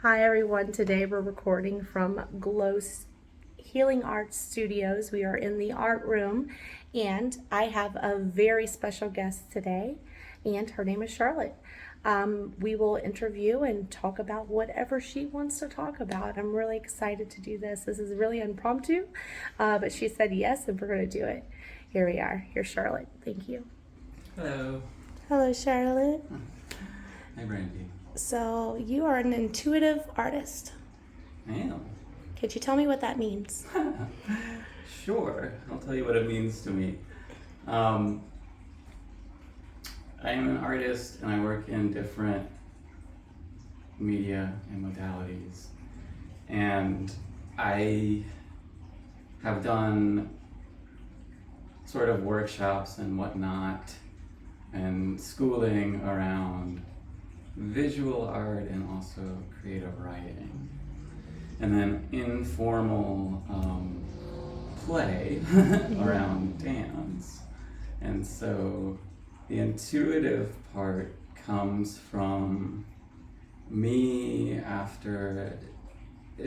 Hi everyone, today we're recording from Healing Arts Studios. We are in the art room and I have a very special guest today and her name is Charlotte. We will interview and talk about whatever she wants to talk about. I'm really excited to do this. This is really impromptu, but she said yes and we're going to do it. Here we are. Here's Charlotte. Thank you. Hello. Hello, Charlotte. Hi, Brandy. So you are an intuitive artist. I am. Could you tell me what that means? Sure. I'll tell you what it means to me. I am an artist and I work in different media and modalities. And I have done sort of workshops and whatnot and schooling around visual art and also creative writing, and then informal play around dance. And so the intuitive part comes from me after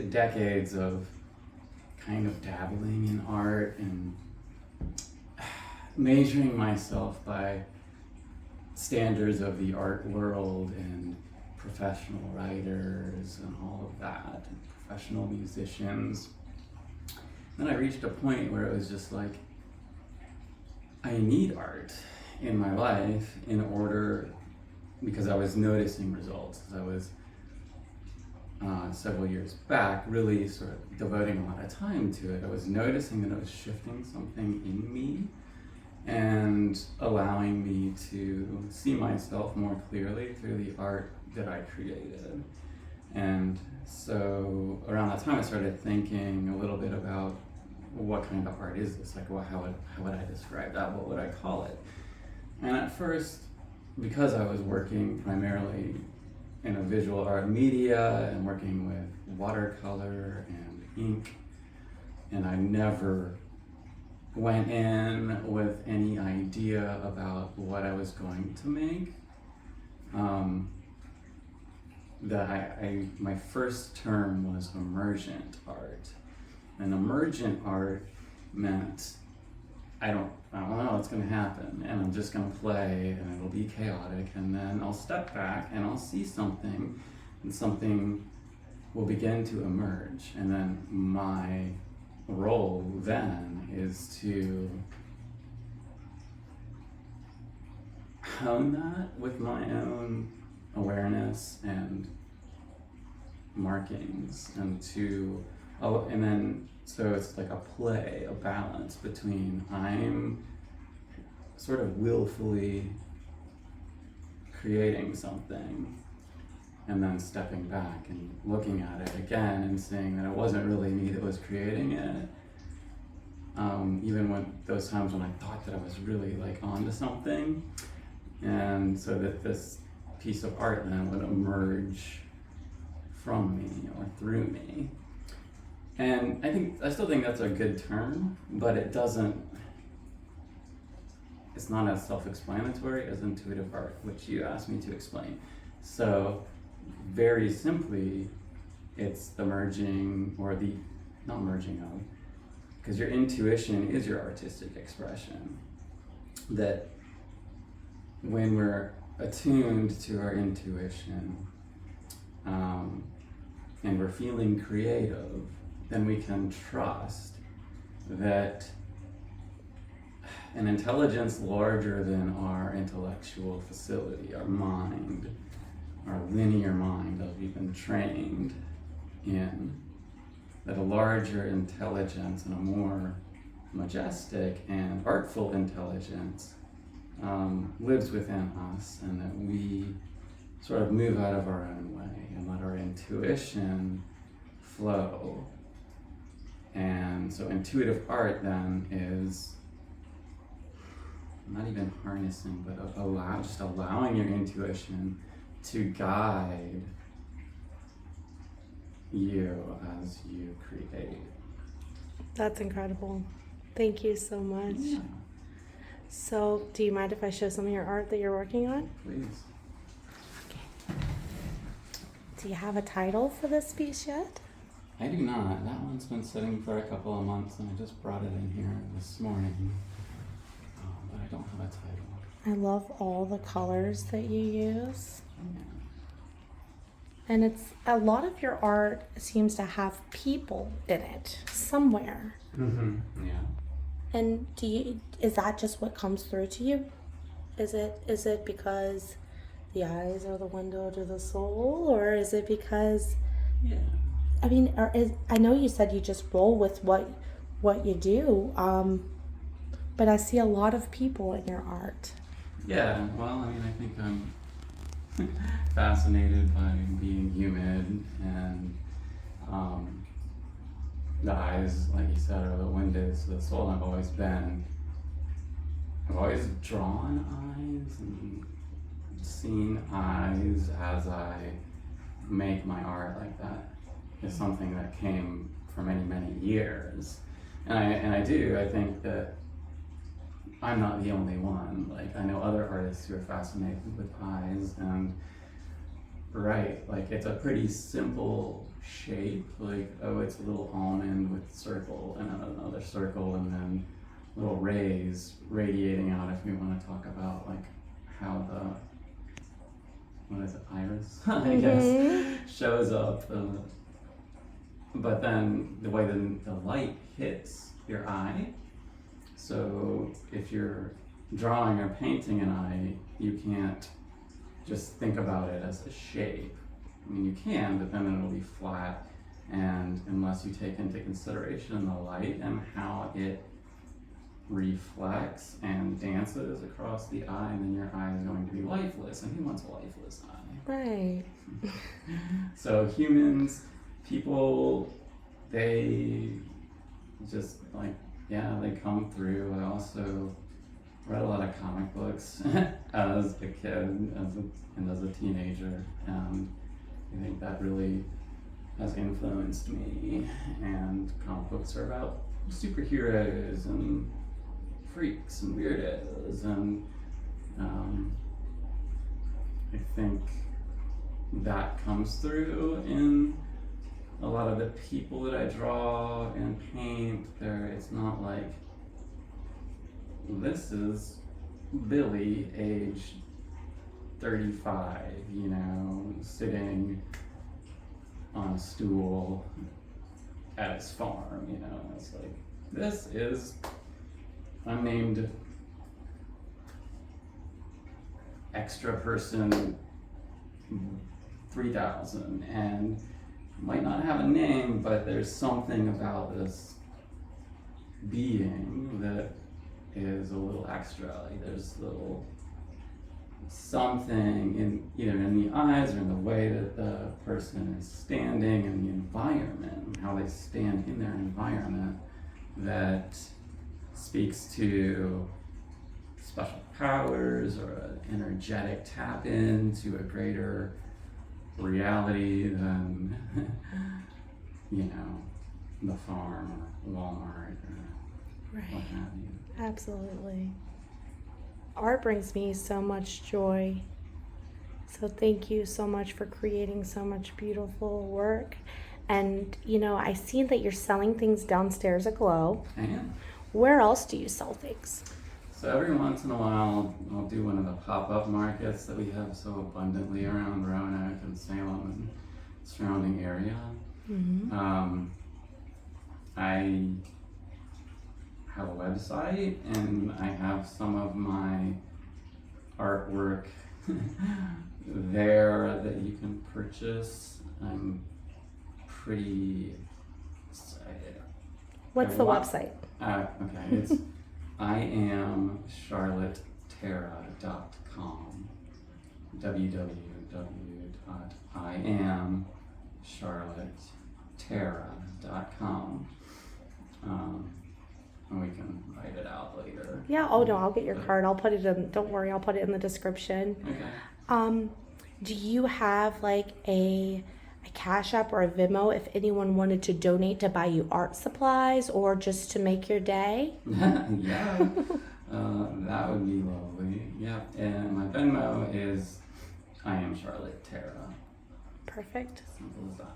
decades of kind of dabbling in art and measuring myself by standards of the art world and professional writers and all of that, and professional musicians. Then I reached a point where it was just like, I need art in my life in order, because I was noticing results. I was several years back really sort of devoting a lot of time to it. I was noticing that it was shifting something in me and allowing me to see myself more clearly through the art that I created. And so around that time I started thinking a little bit about what kind of art is this? Like, how would I describe that? What would I call it? And at first, because I was working primarily in a visual art media and working with watercolor and ink, and I never went in with any idea about what I was going to make. My first term was emergent art. And emergent art meant I don't know what's gonna happen, and I'm just gonna play and it'll be chaotic, and then I'll step back and I'll see something, and something will begin to emerge, and then my role then is to hone that with my own awareness and markings, and then so it's like a play, a balance between I'm sort of willfully creating something and then stepping back and looking at it again and seeing that it wasn't really me that was creating it. Even when those times when I thought that I was really like onto something, and so that this piece of art then would emerge from me or through me. And I still think that's a good term, but it's not as self-explanatory as intuitive art, which you asked me to explain. So very simply, it's the merging, or the not merging of, because your intuition is your artistic expression. That when we're attuned to our intuition and we're feeling creative, then we can trust that an intelligence larger than our intellectual facility, our mind, our linear mind that we've been trained in, that a larger intelligence and a more majestic and artful intelligence lives within us, and that we sort of move out of our own way and let our intuition flow. And so intuitive art then is not even harnessing, but just allowing your intuition to guide you as you create. That's incredible. Thank you so much. Yeah. So, do you mind if I show some of your art that you're working on? Please. Do you have a title for this piece yet? I do not. That one's been sitting for a couple of months, and I just brought it in here this morning. But I don't have a title. I love all the colors that you use. Yeah. And it's a lot of your art seems to have people in it somewhere. Mm-hmm. Yeah. And is that just what comes through to you? Is it because the eyes are the window to the soul, or is it because? Yeah. I mean, I know you said you just roll with what you do, but I see a lot of people in your art. Yeah. Well, I mean, I think I'm fascinated by being human, and the eyes, like you said, are the windows to the soul. I've always drawn eyes and seen eyes as I make my art. Like that is something that came for many, many years, and I think that I'm not the only one. Like, I know other artists who are fascinated with eyes, and like it's a pretty simple shape. Like, oh, it's a little almond with circle and another circle, and then little rays radiating out. If we want to talk about like how what is it, iris, I guess, shows up. But then the way the light hits your eye. So if you're drawing or painting an eye, you can't just think about it as a shape. I mean, you can, but then it'll be flat. And unless you take into consideration the light and how it reflects and dances across the eye, then your eye is going to be lifeless. And who wants a lifeless eye? Right. So humans, people, they just like, yeah, they come through. I also read a lot of comic books as a kid, as a teenager, and I think that really has influenced me. And comic books are about superheroes and freaks and weirdos, and I think that comes through in a lot of the people that I draw and paint. It's not like, this is Billy, age 35, sitting on a stool at his farm, It's like, this is unnamed extra person 3000, and might not have a name, but there's something about this being that is a little extra. Like, there's a little something in either in the eyes or in the way that the person is standing, and the environment, and how they stand in their environment, that speaks to special powers or an energetic tap into a greater reality than the farm or Walmart or what have you. Absolutely. Art brings me so much joy. So thank you so much for creating so much beautiful work. And I see that you're selling things downstairs at Glow. I am. Where else do you sell things? So every once in a while, I'll do one of the pop-up markets that we have so abundantly around Roanoke and Salem and surrounding area. Mm-hmm. I have a website, and I have some of my artwork there that you can purchase. I'm pretty excited. What's the website? Okay, it's IamCharlotteTara.com. www.IamCharlotteTara.com. And we can write it out later. Yeah. Oh no, I'll get your card. I'll put it in. Don't worry, I'll put it in the description. Okay. Do you have like a Cashapp or a Venmo if anyone wanted to donate to buy you art supplies or just to make your day? Yeah, that would be lovely. Yeah, and my Venmo is IamCharlotteTara. Perfect. Simple as that.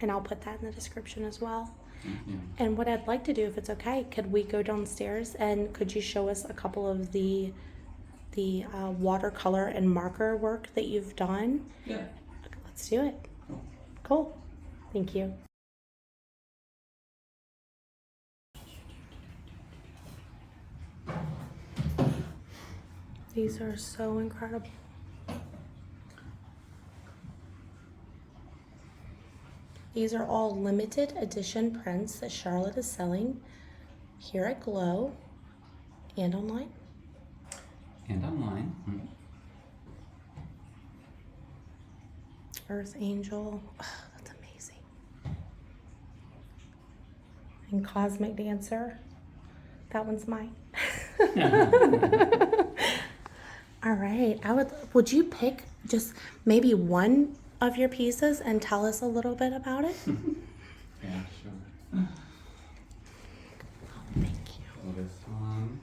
And I'll put that in the description as well. Thank you. And what I'd like to do, if it's okay, could we go downstairs and could you show us a couple of the watercolor and marker work that you've done? Yeah. Okay, let's do it. Cool. Cool. Thank you. These are so incredible. These are all limited edition prints that Charlotte is selling here at Glow and online. And online. Earth Angel. Oh, that's amazing. And Cosmic Dancer. That one's mine. All right. Would you pick just maybe one of your pieces and tell us a little bit about it? Yeah, sure. Thank you. Well, this one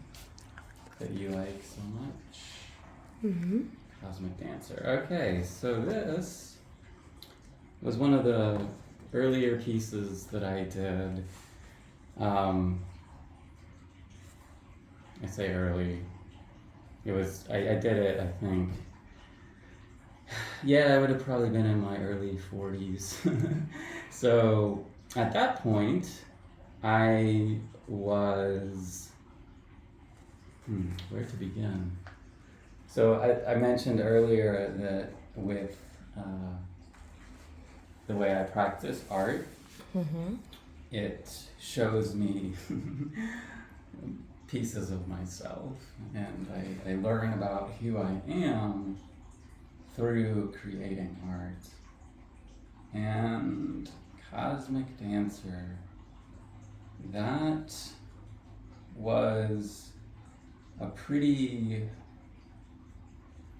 that you like so much. Mm-hmm. Cosmic Dancer. Okay, so this was one of the earlier pieces that I did. I say early. It was, I did it, I think. Yeah, I would have probably been in my early 40s. So at that point, I was, where to begin? So I mentioned earlier that with the way I practice art, it shows me pieces of myself, and I learn about who I am through creating art. And Cosmic Dancer, that was a pretty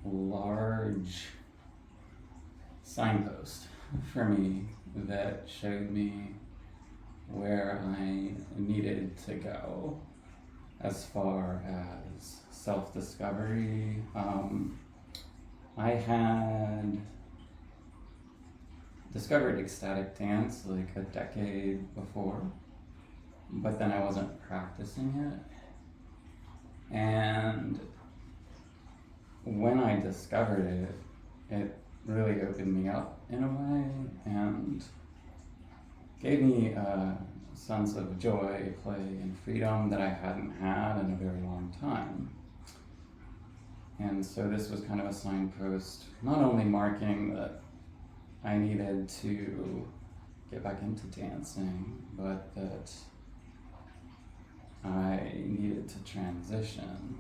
large signpost for me that showed me where I needed to go as far as self-discovery. I had discovered ecstatic dance like a decade before, but then I wasn't practicing it. And when I discovered it, it really opened me up in a way and gave me a sense of joy, play, and freedom that I hadn't had in a very long time. And so this was kind of a signpost, not only marking that I needed to get back into dancing, but that I needed to transition.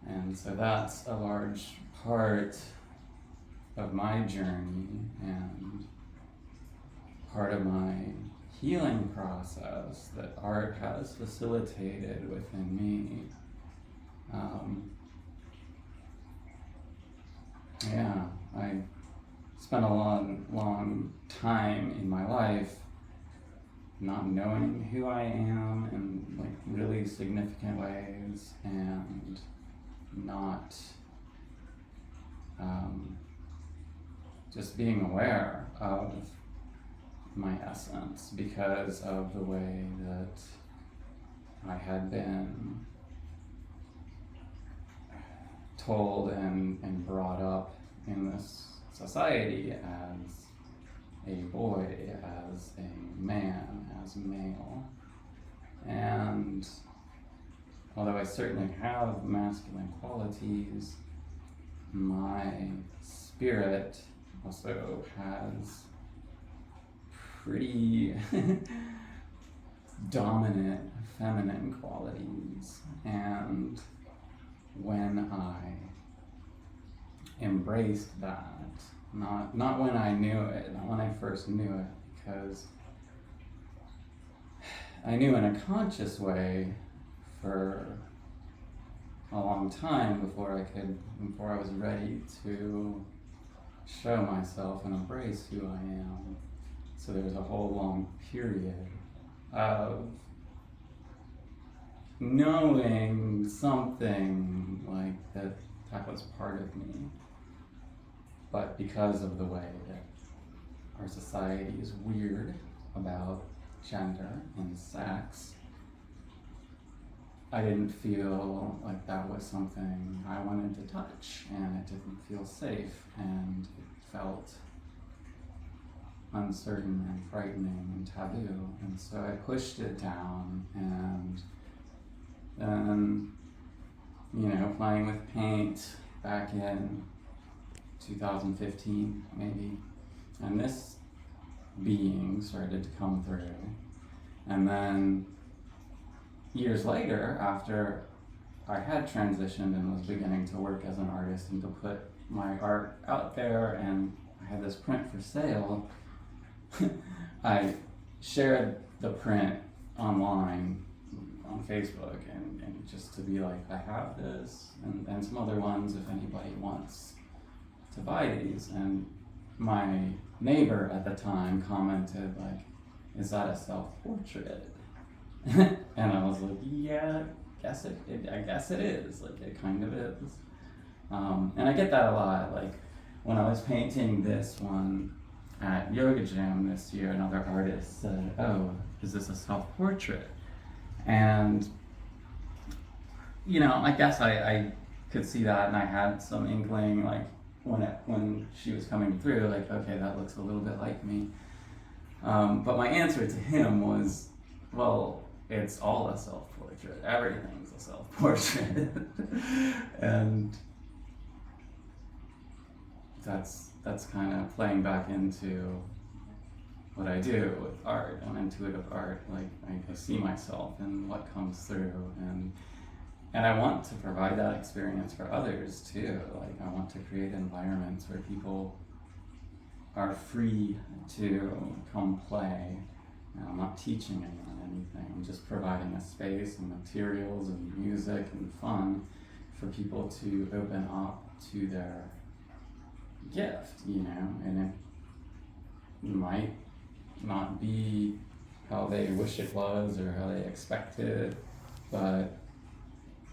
And so that's a large part of my journey and part of my healing process that art has facilitated within me. I spent a long time in my life not knowing who I am in like really significant ways, and not just being aware of my essence because of the way that I had been told and brought up in this society as a boy, as a man, as male. And although I certainly have masculine qualities, my spirit also has pretty dominant feminine qualities. And when I embraced that, not when I knew it, not when I first knew it, because I knew in a conscious way for a long time before I was ready to show myself and embrace who I am. So there was a whole long period of knowing something like that was part of me. but because of the way that our society is weird about gender and sex, I didn't feel like that was something I wanted to touch, and it didn't feel safe, and it felt uncertain and frightening and taboo, and so I pushed it down. And then, playing with paint back in 2015 maybe, and this being started to come through. And then years later, after I had transitioned and was beginning to work as an artist and to put my art out there, and I had this print for sale, I shared the print online on Facebook, and just to be like, I have this and some other ones if anybody wants to buy these. And my neighbor at the time commented like, is that a self-portrait? And I was like, yeah, I guess it is. Like, it kind of is. And I get that a lot. Like, when I was painting this one at Yoga Jam this year, another artist said, oh, is this a self-portrait? And, I guess I could see that, and I had some inkling, like, when she was coming through, like, okay, that looks a little bit like me. But my answer to him was, well, it's all a self-portrait. Everything's a self-portrait. And that's kind of playing back into what I do with art and intuitive art. Like, I see myself in what comes through, and I want to provide that experience for others too. Like, I want to create environments where people are free to come play. I'm not teaching anyone anything. I'm just providing a space and materials and music and fun for people to open up to their gift, and it might not be how they wish it was or how they expected, but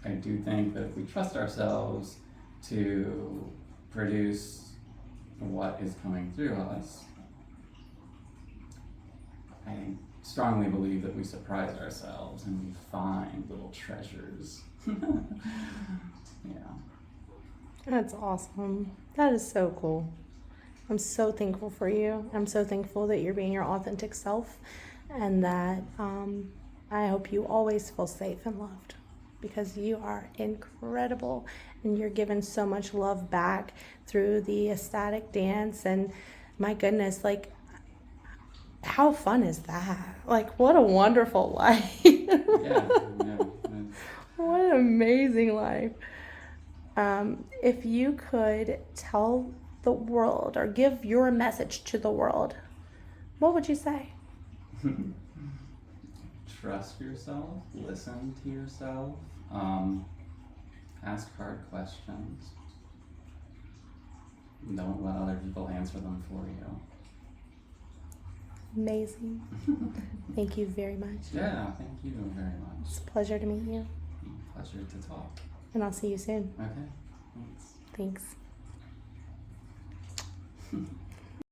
I do think that if we trust ourselves to produce what is coming through us, I strongly believe that we surprise ourselves and we find little treasures. Yeah. That's awesome. That is so cool. I'm so thankful for you. I'm so thankful that you're being your authentic self, and that I hope you always feel safe and loved, because you are incredible, and you're given so much love back through the ecstatic dance. And my goodness, like, how fun is that? Like, what a wonderful life. Yeah. What an amazing life. If you could tell the world or give your message to the world, what would you say? Trust yourself, listen to yourself, ask hard questions. Don't let other people answer them for you. Amazing. Thank you very much. Yeah, thank you very much. It's a pleasure to meet you. Pleasure to talk. And I'll see you soon. Okay, thanks. Thanks.